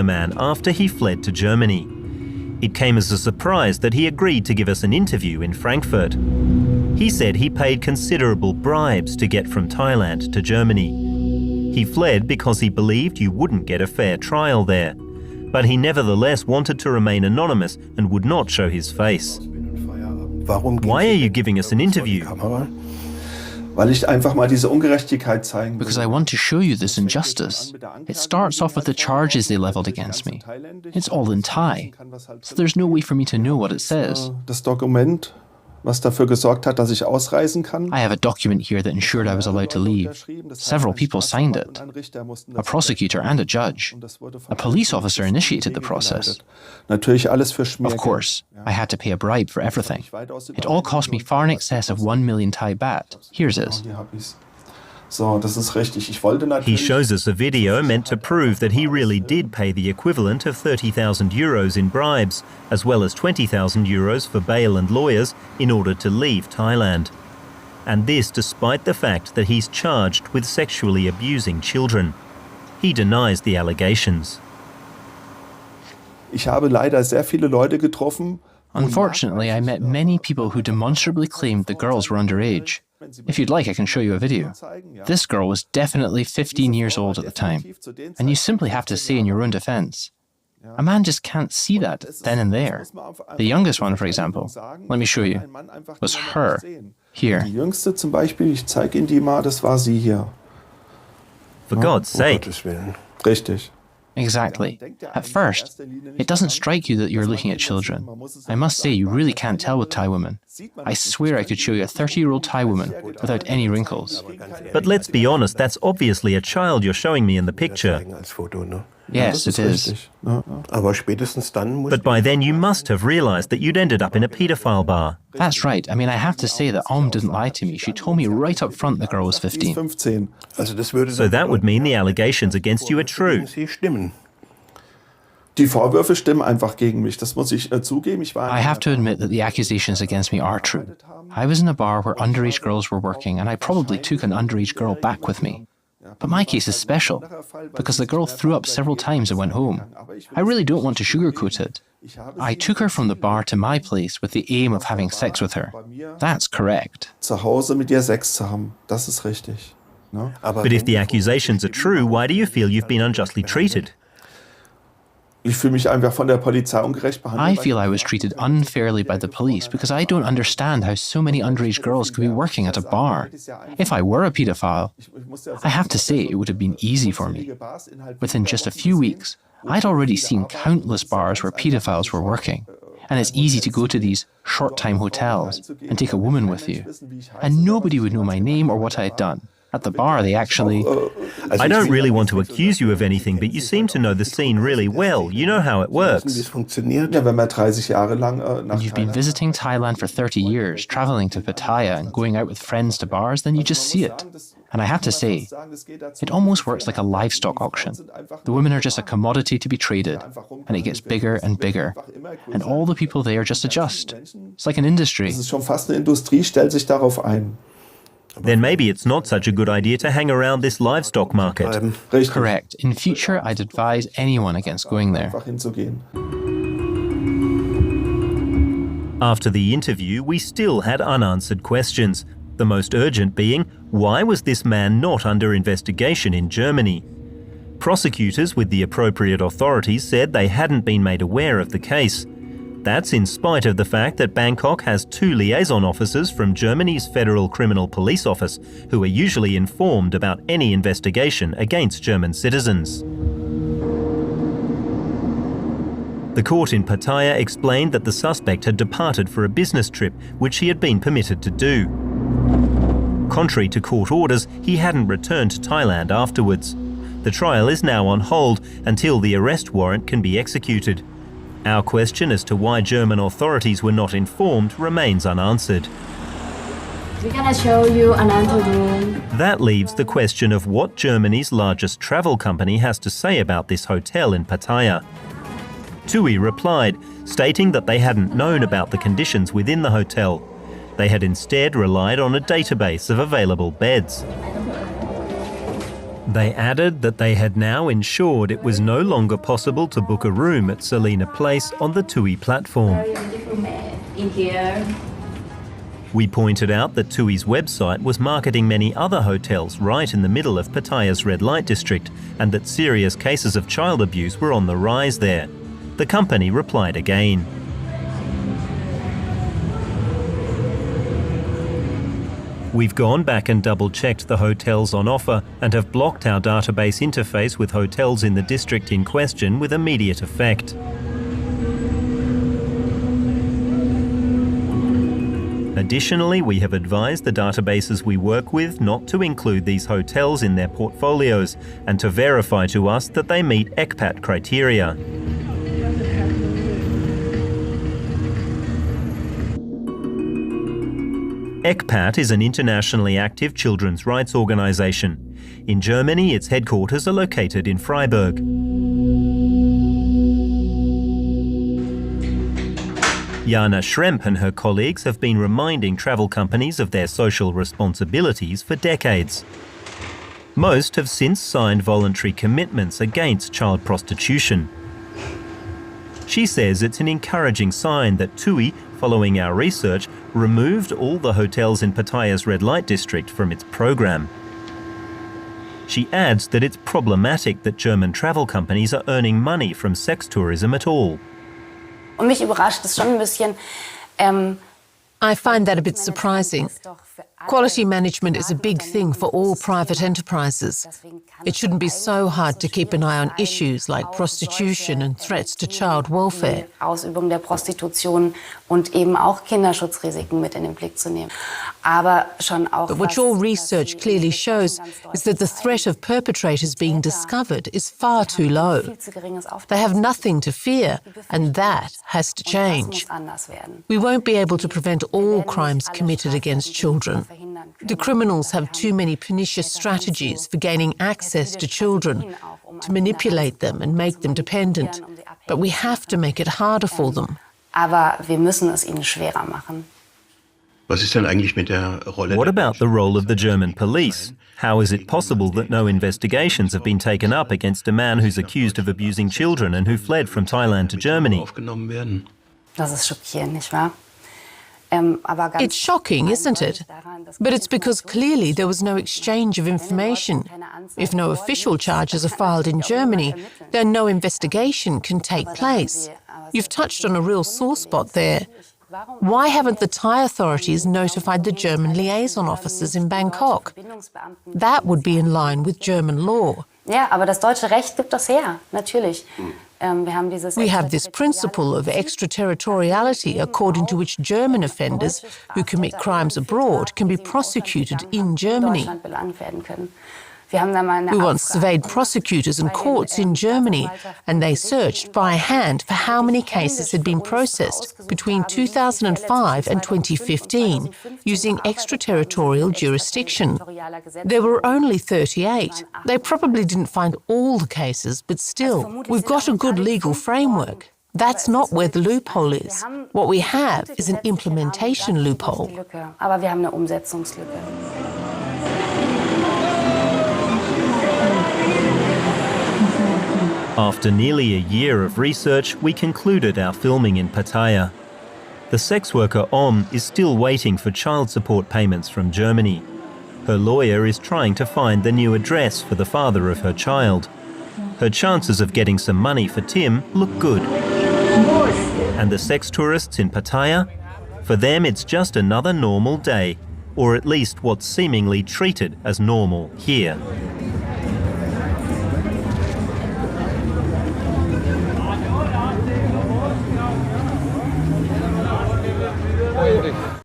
the man after he fled to Germany. It came as a surprise that he agreed to give us an interview in Frankfurt. He said he paid considerable bribes to get from Thailand to Germany. He fled because he believed you wouldn't get a fair trial there. But he nevertheless wanted to remain anonymous and would not show his face. Why are you giving us an interview? Because I want to show you this injustice. It starts off with the charges they leveled against me. It's all in Thai, so there's no way for me to know what it says. Das Dokument, was dafür gesorgt hat, dass ich ausreisen kann. I have a document here that ensured I was allowed to leave. Several people signed it. A prosecutor and a judge. A police officer initiated the process. Natürlich alles für Of course, I had to pay a bribe for everything. It all cost me far in excess of 1 million Thai baht. Here's it. So, das ist richtig. Ich wollte natürlich. He shows us a video meant to prove that he really did pay the equivalent of 30,000 euros in bribes, as well as 20,000 euros for bail and lawyers in order to leave Thailand. And this despite the fact that he's charged with sexually abusing children. He denies the allegations. Ich habe leider sehr viele Leute getroffen. Unfortunately, I met many people who demonstrably claimed the girls were underage. If you'd like, I can show you a video. This girl was definitely 15 years old at the time, and you simply have to say in your own defense. A man just can't see that then and there. The youngest one, for example, let me show you, was her, here. Die jüngste zum Beispiel, ich zeige Ihnen die mal, das war sie hier. For God's sake. Richtig. Exactly. At first, it doesn't strike you that you're looking at children. I must say, you really can't tell with Thai women. I swear I could show you a 30-year-old Thai woman without any wrinkles. But let's be honest, that's obviously a child you're showing me in the picture. Yes, it is. But by then you must have realized that you'd ended up in a paedophile bar. That's right. I mean, I have to say that didn't lie to me. She told me right up front the girl was 15. So that would mean the allegations against you are true. Die Vorwürfe stimmen einfach gegen mich, das muss ich zugeben. I have to admit that the accusations against me are true. I was in a bar where underage girls were working, and I probably took an underage girl back with me. But my case is special, because the girl threw up several times and went home. I really don't want to sugarcoat it. I took her from the bar to my place with the aim of having sex with her. That's correct. Zu Hause mit ihr Sex zu haben, das ist richtig. But if the accusations are true, why do you feel you've been unjustly treated? Ich fühle mich einfach von der Polizei ungerecht behandelt. I feel I was treated unfairly by the police because I don't understand how so many underage girls could be working at a bar. If I were a paedophile, I have to say it would have been easy for me. Within just a few weeks, I'd already seen countless bars where paedophiles were working. And it's easy to go to these short-time hotels and take a woman with you. And nobody would know my name or what I had done. At the bar, they actually... I don't really want to accuse you of anything, but you seem to know the scene really well. You know how it works. Ja, wenn man 30 Jahre lang nach You've been visiting Thailand for 30 years, traveling to Pattaya and going out with friends to bars, then you just see it. And I have to say, it almost works like a livestock auction. The women are just a commodity to be traded, and it gets bigger and bigger. And all the people there just adjust. It's like an industry. Es ist schon fast eine Industrie, stellt sich darauf ein. Then maybe it's not such a good idea to hang around this livestock market. Richtig. Correct. In future, I'd advise anyone against going there. Einfach hinzugehen. After the interview, we still had unanswered questions. The most urgent being, why was this man not under investigation in Germany? Prosecutors with the appropriate authorities said they hadn't been made aware of the case. That's in spite of the fact that Bangkok has 2 liaison officers from Germany's Federal Criminal Police Office who are usually informed about any investigation against German citizens. The court in Pattaya explained that the suspect had departed for a business trip, which he had been permitted to do. Contrary to court orders, he hadn't returned to Thailand afterwards. The trial is now on hold until the arrest warrant can be executed. Our question as to why German authorities were not informed remains unanswered. We're gonna show you another room. That leaves the question of what Germany's largest travel company has to say about this hotel in Pattaya. TUI replied, stating that they hadn't known about the conditions within the hotel. They had instead relied on a database of available beds. They added that they had now ensured it was no longer possible to book a room at Selina Place on the TUI platform. Very beautiful man in here. We pointed out that TUI's website was marketing many other hotels right in the middle of Pattaya's red light district, and that serious cases of child abuse were on the rise there. The company replied again. We've gone back and double-checked the hotels on offer and have blocked our database interface with hotels in the district in question with immediate effect. Additionally, we have advised the databases we work with not to include these hotels in their portfolios and to verify to us that they meet ECPAT criteria. ECPAT is an internationally active children's rights organisation. In Germany, its headquarters are located in Freiburg. Jana Schremp and her colleagues have been reminding travel companies of their social responsibilities for decades. Most have since signed voluntary commitments against child prostitution. She says it's an encouraging sign that TUI, following our research, removed all the hotels in Pattaya's red light district from its program. She adds that it's problematic that German travel companies are earning money from sex tourism at all. Und mich überrascht es schon ein bisschen. I find that a bit surprising. Quality management is a big thing for all private enterprises. It shouldn't be so hard to keep an eye on issues like prostitution and threats to child welfare. Ausübung der Prostitution und eben auch Kinderschutzrisiken mit in den Blick zu nehmen. Aber schon auch, But what your research clearly shows is that the threat of perpetrators being discovered is far too low. They have nothing to fear, and that has to change. We won't be able to prevent all crimes committed against children. The criminals have too many pernicious strategies for gaining access to children, to manipulate them and make them dependent. But we have to make it harder for them. Aber wir müssen es ihnen schwerer machen. What about the role of the German police? How is it possible that no investigations have been taken up against a man who's accused of abusing children and who fled from Thailand to Germany? Das ist schockierend, nicht wahr? It's shocking, isn't it? But it's because clearly there was no exchange of information. If no official charges are filed in Germany, then no investigation can take place. You've touched on a real sore spot there. Why haven't the Thai authorities notified the German liaison officers in Bangkok? That would be in line with German law. Ja, aber das deutsche Recht gibt das her, natürlich. We have this principle of extraterritoriality according to which German offenders who commit crimes abroad can be prosecuted in Germany. We once surveyed prosecutors and courts in Germany, and they searched by hand for how many cases had been processed between 2005 and 2015 using extraterritorial jurisdiction. There were only 38. They probably didn't find all the cases, but still, we've got a good legal framework. That's not where the loophole is. What we have is an implementation loophole. Aber wir haben eine Umsetzungslücke. After nearly a year of research, we concluded our filming in Pattaya. The sex worker Om is still waiting for child support payments from Germany. Her lawyer is trying to find the new address for the father of her child. Her chances of getting some money for Tim look good. And the sex tourists in Pattaya? For them, it's just another normal day, or at least what's seemingly treated as normal here.